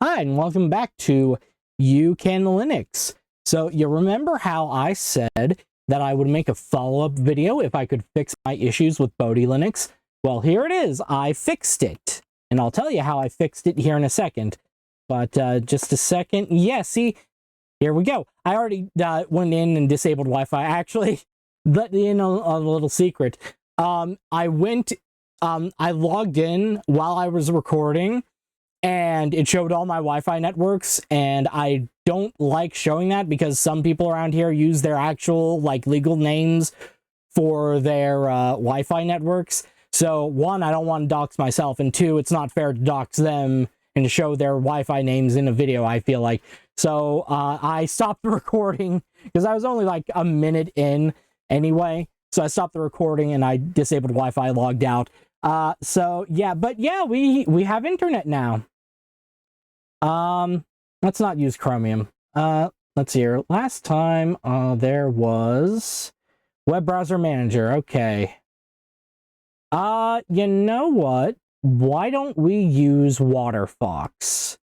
Hi, and welcome back to You Can Linux. So, you remember how I said that I would make a follow-up video if I could fix my issues with Bodhi Linux? Well, here it is. I fixed it. And I'll tell you how I fixed it here in a second. But just a second. Yeah, see, here we go. I already went in and disabled Wi-Fi. Actually, let in a little secret. I logged in while I was recording, and it showed all my Wi-Fi networks, and I don't like showing that because some people around here use their actual, legal names for their Wi-Fi networks. So, one, I don't want to dox myself, and two, it's not fair to dox them and to show their Wi-Fi names in a video, I feel like. So, I stopped the recording, because I was only a minute in anyway. So I stopped the recording, and I disabled Wi-Fi, logged out. So, yeah, but yeah, we have internet now. Let's not use Chromium. Let's see here. Last time, there was Web Browser Manager. Okay. You know what? Why don't we use WaterFox?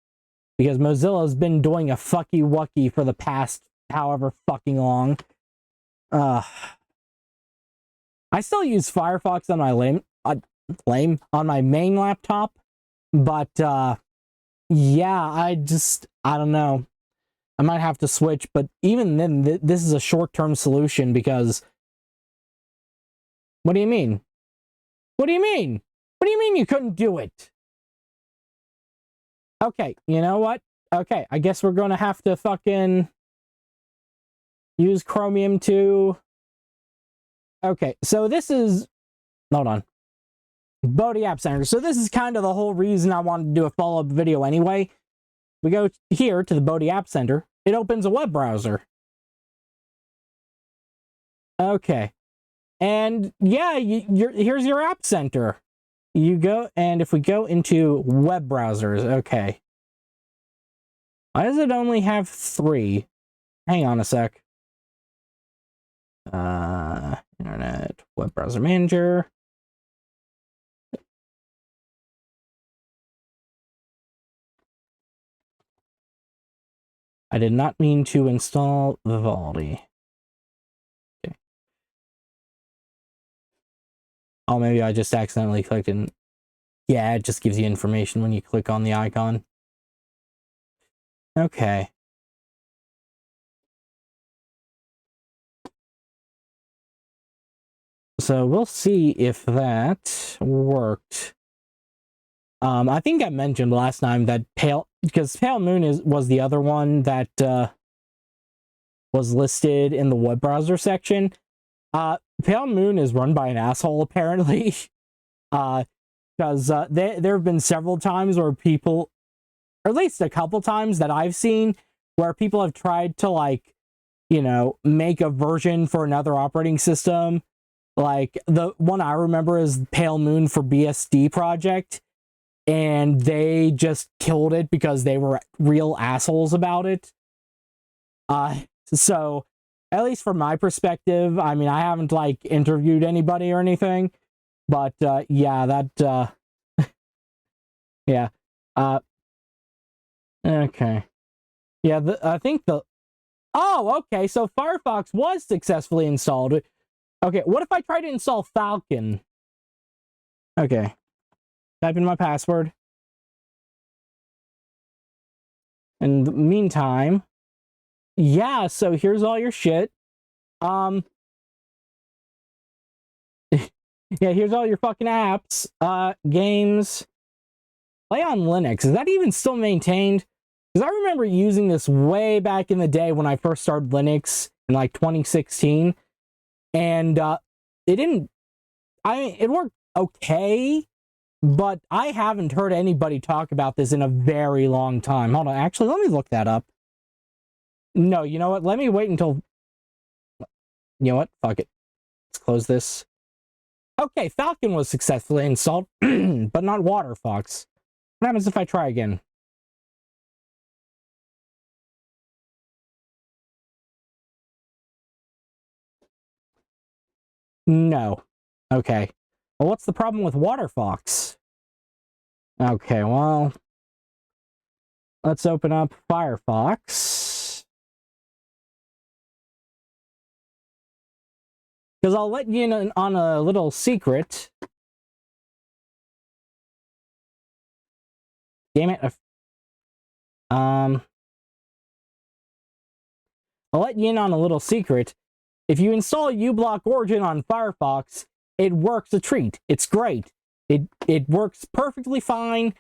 Because Mozilla's been doing a fucky-wucky for the past however fucking long. I still use Firefox on my on my main laptop, but, yeah, I don't know. I might have to switch, but even then, this is a short-term solution because... What do you mean? What do you mean? What do you mean you couldn't do it? Okay, you know what? Okay, I guess we're gonna have to fucking use Chromium to... Okay, so this is... Hold on. Bodhi App Center. So this is kind of the whole reason I wanted to do a follow-up video anyway. We go here to the Bodhi App Center. It opens a web browser. Okay. And yeah, here's your App Center. You go, and if we go into web browsers, okay. Why does it only have 3? Hang on a sec. Internet, web browser manager. I did not mean to install Vivaldi. Okay. Oh, maybe I just accidentally clicked in. Yeah, it just gives you information when you click on the icon. Okay. So we'll see if that worked. I think I mentioned last time that Pale Moon was the other one that was listed in the web browser section. Pale Moon is run by an asshole, apparently. Because there have been several times where people, or at least a couple times that I've seen, where people have tried to, make a version for another operating system. Like, the one I remember is Pale Moon for BSD project, and they just killed it because they were real assholes about it. So, at least from my perspective, I mean, I haven't, interviewed anybody or anything, but, yeah, that, yeah, okay. Yeah, I think oh, okay, so Firefox was successfully installed. Okay, what if I try to install Falcon? Okay. Type in my password. In the meantime, yeah, so here's all your shit. Yeah, here's all your fucking apps. Games. Play on Linux. Is that even still maintained? Because I remember using this way back in the day when I first started Linux in 2016. And it didn't... I mean, it worked okay, but I haven't heard anybody talk about this in a very long time. Hold on, actually, let me look that up. No, you know what? Let me wait until... You know what? Fuck it. Let's close this. Okay, Falcon was successfully installed, but not WaterFox. What happens if I try again? No. Okay. Well, what's the problem with WaterFox? Okay, well... let's open up Firefox. Because I'll let you in on a little secret. Damn it. I'll let you in on a little secret. If you install uBlock Origin on Firefox, it works a treat. It's great. It works perfectly fine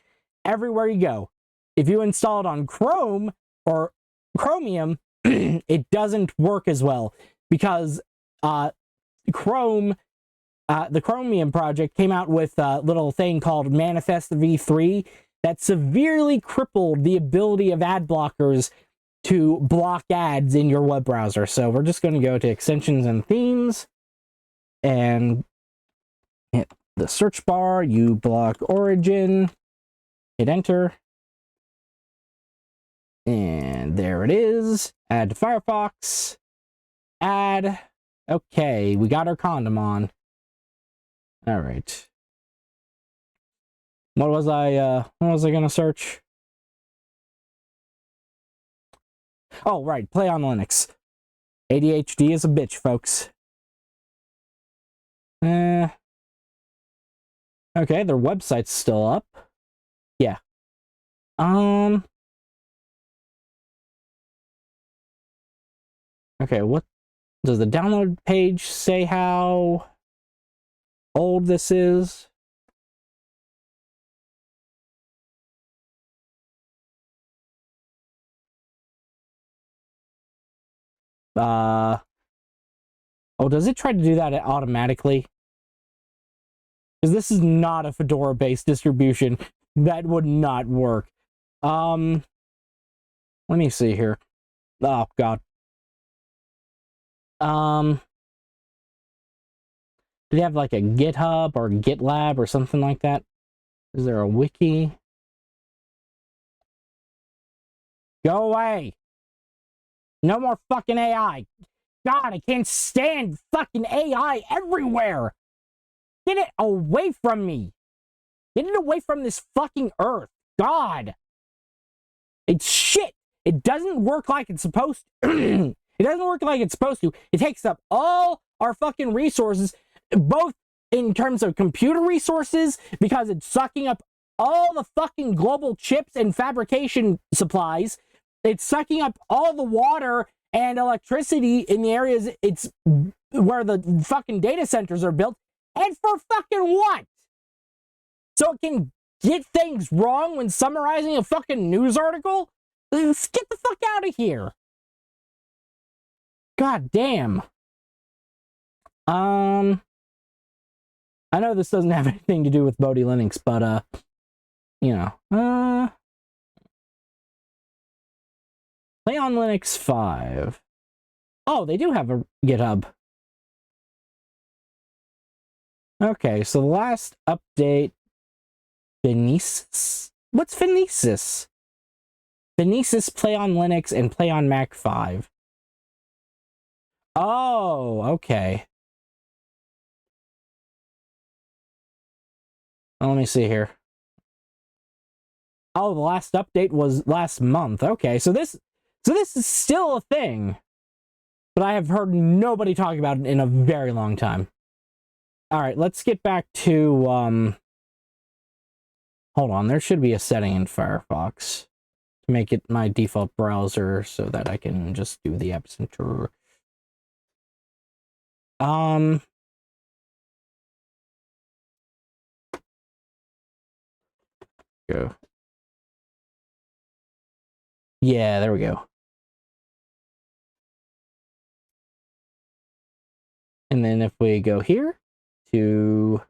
everywhere you go. If you install it on Chrome or Chromium, it doesn't work as well because Chrome, the Chromium project came out with a little thing called Manifest v3 that severely crippled the ability of ad blockers to block ads in your web browser. So we're just going to go to extensions and themes and hit the search bar, uBlock Origin, hit enter. And there it is. Add to Firefox. Add. Okay, we got our condom on. All right. What was I gonna search? Oh, right, play on Linux. ADHD is a bitch, folks. Okay, their website's still up. Yeah. Okay, what does the download page say how old this is? Oh, does it try to do that automatically? Because this is not a Fedora-based distribution. That would not work. Let me see here. Oh, God. Do they have like a GitHub or GitLab or something like that? Is there a wiki? Go away! No more fucking AI! God, I can't stand fucking AI everywhere! Get it away from me! Get it away from this fucking earth! God! It's shit! It doesn't work like it's supposed to. It doesn't work like it's supposed to. It takes up all our fucking resources, both in terms of computer resources, because it's sucking up all the fucking global chips and fabrication supplies. It's sucking up all the water and electricity in the areas it's where the fucking data centers are built. And for fucking what? So it can get things wrong when summarizing a fucking news article? Let's get the fuck out of here. God damn. I know this doesn't have anything to do with Bodhi Linux, but, you know, play on Linux 5. Oh, they do have a GitHub. Okay, so the last update, Phonesis? What's Phonesis? Phonesis Play on Linux and Play on Mac 5. Oh, okay. Let me see here. Oh, the last update was last month. Okay, so this is still a thing. But I have heard nobody talk about it in a very long time. All right, let's get back to hold on, there should be a setting in Firefox to make it my default browser so that I can just do the Epicenter. Go. Yeah, there we go. And then if we go here to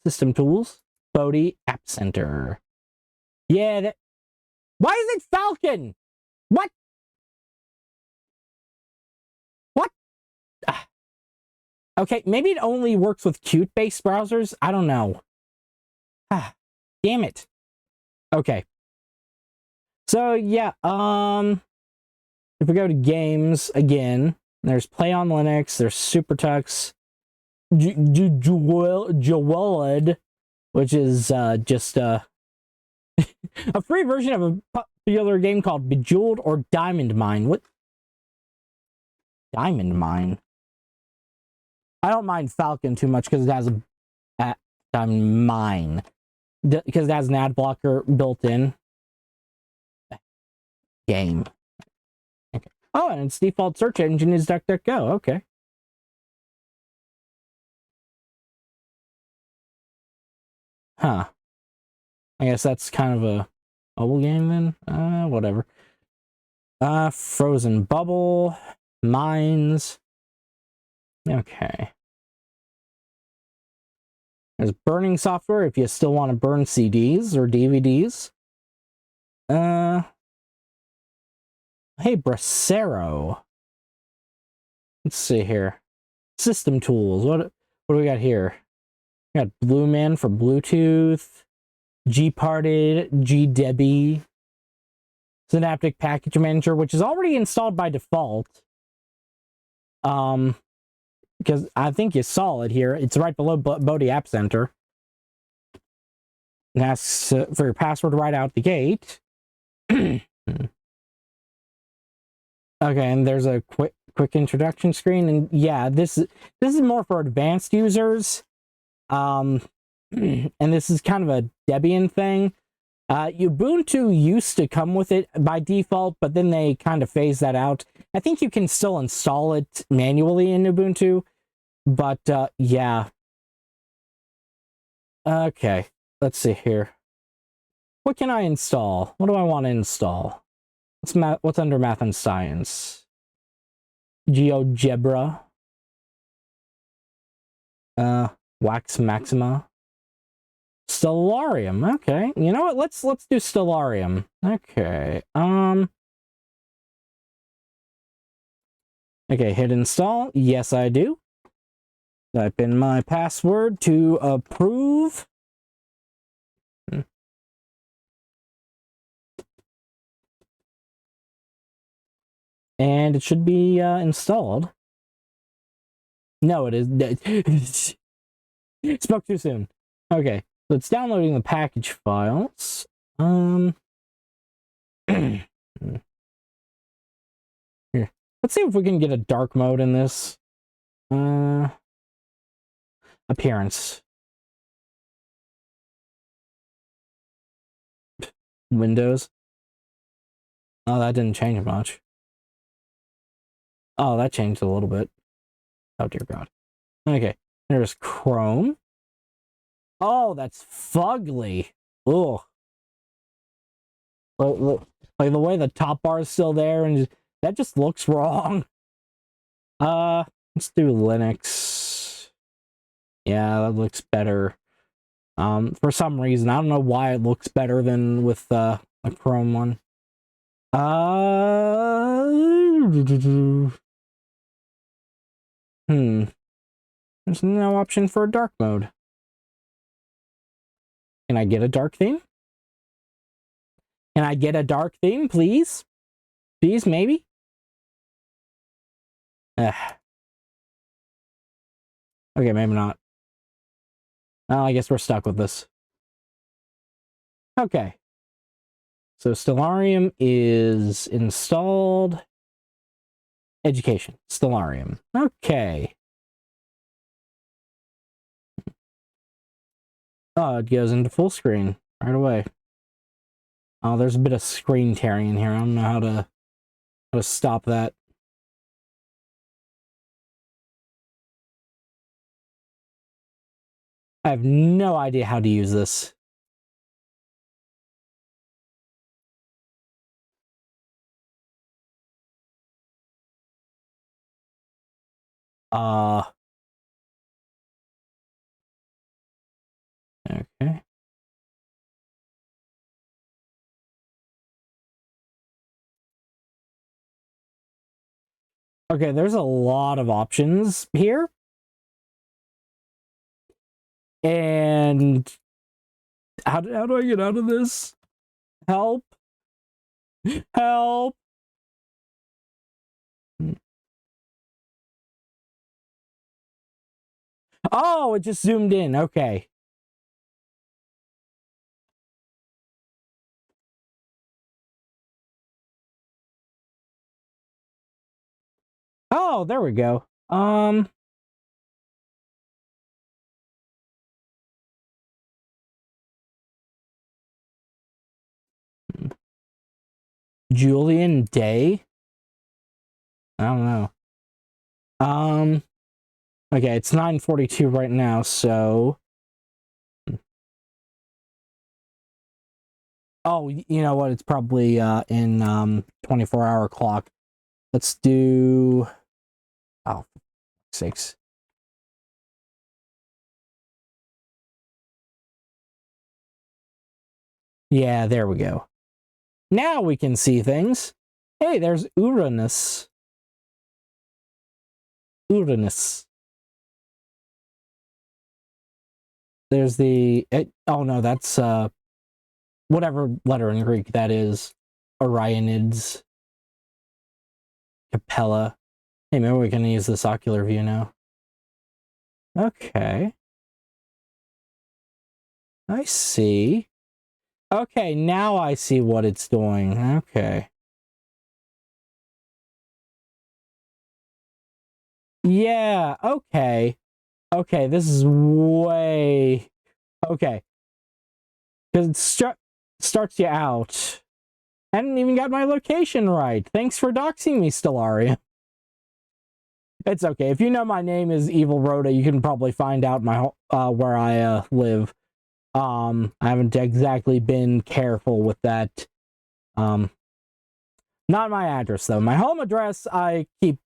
System Tools, Bodhi App Center. Yeah, that. Why is it Falcon? What? What? Okay, maybe it only works with Qt-based browsers. I don't know. Damn it. Okay. So yeah, if we go to games again, there's Play on Linux, there's SuperTux, Jeweled, which is just A free version of a popular game called Bejeweled or Diamond Mine. What? Diamond Mine? I don't mind Falcon too much because it has a Diamond Mine. Because it has an ad blocker built in. Game. Okay. Oh, and its default search engine is DuckDuckGo. Okay. Huh. I guess that's kind of a mobile game then? Whatever. Frozen Bubble. Mines. Okay. There's burning software if you still want to burn CDs or DVDs. Hey, Bracero. Let's see here. System tools. What do we got here? We got Blue Man for Bluetooth. Gparted, GDebi. Synaptic Package Manager, which is already installed by default. Because I think you saw it here. It's right below Bodhi App Center. It asks for your password right out the gate. Okay, and there's a quick introduction screen, and yeah, this is more for advanced users. And this is kind of a Debian thing. Ubuntu used to come with it by default, but then they kind of phased that out. I think you can still install it manually in Ubuntu, but yeah. Okay, let's see here. What can I install? What do I want to install? What's under Math and Science? GeoGebra. Wax Maxima. Stellarium. Okay. You know what? Let's do Stellarium. Okay. Okay, hit install. Yes, I do. Type in my password to approve. And it should be installed. No, it is. Spoke too soon. Okay, so it's downloading the package files. Here. Let's see if we can get a dark mode in this. Appearance. Windows. Oh, that didn't change much. Oh, that changed a little bit. Oh, dear God. Okay, there's Chrome. Oh, that's fugly. Ugh. Like the way the top bar is still there, and that just looks wrong. Let's do Linux. Yeah, that looks better. For some reason, I don't know why it looks better than with a Chrome one. There's no option for a dark mode. Can I get a dark theme? Can I get a dark theme, please? Please, maybe? Okay, maybe not. Well, I guess we're stuck with this. Okay. So Stellarium is installed. Education. Stellarium. Okay. Oh, it goes into full screen right away. Oh, there's a bit of screen tearing in here. I don't know how to stop that. I have no idea how to use this. Okay. Okay, there's a lot of options here. And how do I get out of this? Help. Help. Oh, it just zoomed in. Okay. Oh, there we go. Julian Day? I don't know. Okay, it's 9:42 right now, so... Oh, you know what? It's probably in 24-hour clock. Let's do... Oh, 6. Yeah, there we go. Now we can see things. Hey, there's Uranus. Uranus. There's the... oh no, that's whatever letter in Greek that is. Orionids. Capella. Hey, maybe we can use this ocular view now. Okay. I see. Okay, now I see what it's doing. Okay. Yeah, okay. Okay, this is way... Okay. Because it starts you out. I hadn't even got my location right. Thanks for doxing me, Stellaria. It's okay. If you know my name is Evil Rhoda, you can probably find out my where I live. I haven't exactly been careful with that. Not my address, though. My home address, I keep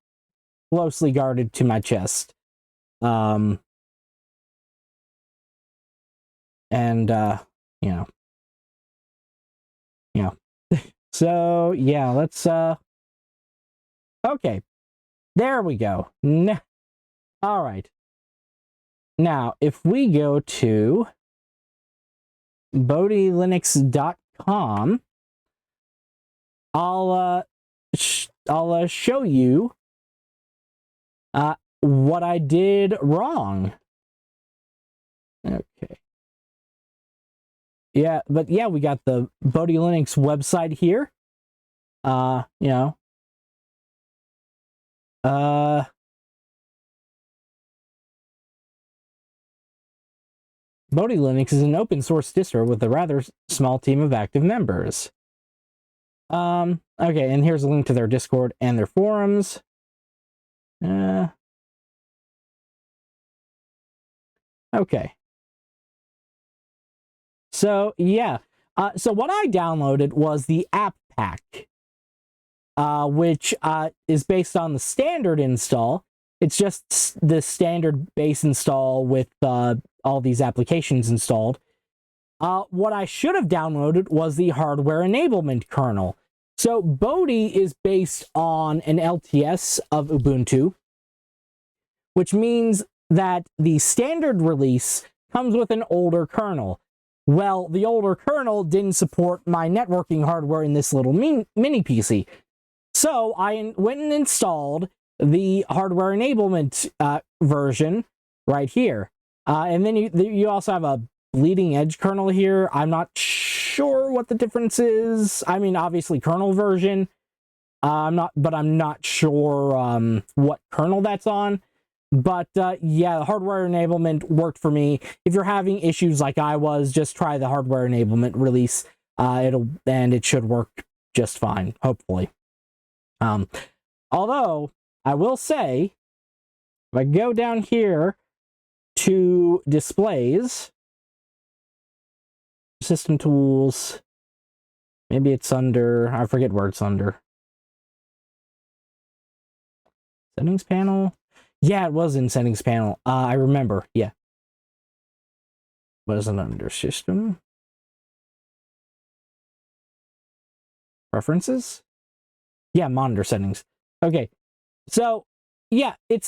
closely guarded to my chest. And, you know. You know. So, yeah, let's, okay. There we go. All right. Now, if we go to bodhilinux.com, I'll show you what I did wrong. Okay. Yeah, but yeah, we got the Bodhi Linux website here. You know. Bodhi Linux is an open source distro with a rather small team of active members. Okay, and here's a link to their Discord and their forums. Okay. So, yeah. So what I downloaded was the app pack, which is based on the standard install. It's just the standard base install with all these applications installed. What I should have downloaded was the hardware enablement kernel. So Bodhi is based on an LTS of Ubuntu, which means that the standard release comes with an older kernel. Well, the older kernel didn't support my networking hardware in this little mini PC. So I went and installed the hardware enablement version right here. And then you also have a bleeding edge kernel here. I'm not sure what the difference is. I mean, obviously kernel version. I'm not sure what kernel that's on. But yeah, hardware enablement worked for me. If you're having issues like I was, just try the hardware enablement release. It should work just fine, hopefully. Although I will say, if I go down here to displays, system tools, maybe it's under, I forget where it's under. Settings panel? Yeah, it was in settings panel. I remember, yeah. What is it under? System? Preferences? Yeah, monitor settings. Okay, so yeah, it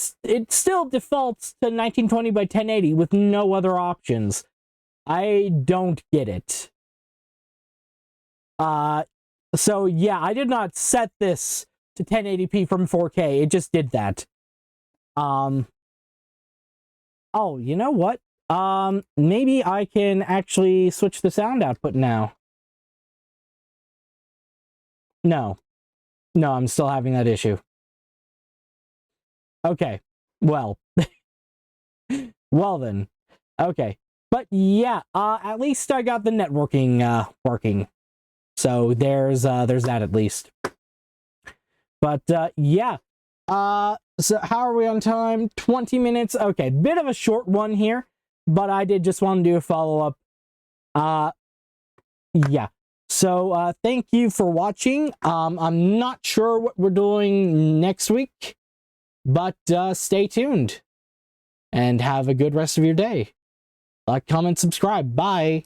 still defaults to 1920 by 1080 with no other options. I don't get it. So yeah, I did not set this to 1080p from 4K. It just did that. Oh, you know what? Maybe I can actually switch the sound output now. No. No, I'm still having that issue. Okay. Well. Well then. Okay. But yeah, at least I got the networking working. So there's that at least. But yeah. So how are we on time? 20 minutes. Okay, bit of a short one here, but I did just want to do a follow-up. Yeah. So thank you for watching. I'm not sure what we're doing next week, but stay tuned and have a good rest of your day. Like, comment, subscribe. Bye.